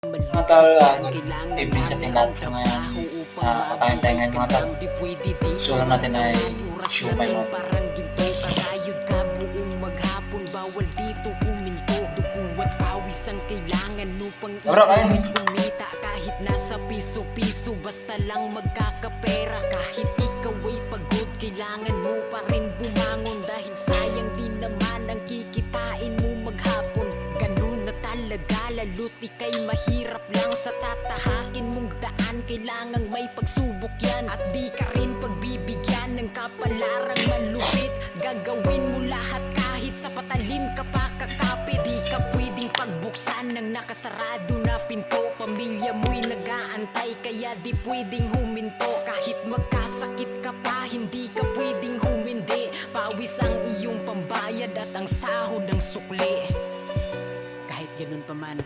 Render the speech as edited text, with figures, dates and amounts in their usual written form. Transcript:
Mga tol, good evening sa ating lahat. So ngayon, kakain tayo ngayon mga tol. Gusto lang natin ay siumay mga tol. Bro, kain. Kahit nasa piso-piso, basta lang magkakapera. Kahit ikaw ay pagod, kailangan mo pa rin bumangon. Dahil sayang din naman ang kikitain mo maghapon. Ganun na talaga, lalo't ika'y mahirap lang sa tatahakin mong daan. Kailangang may pagsubok yan at di ka rin pagbibigyan ng kapalarang malupit. Gagawin mo lahat kahit sa patalim ka pa kakapit. Di ka pwedeng pagbuksan ng nakasarado na pinto. Pamilya mo'y nag-aantay kaya di pwedeng huminto. Kahit magkasakit ka pa, hindi ka pwedeng humindi. Pawis ang iyong pambayad at ang sahod ng sukli. Kahit ganun pa man,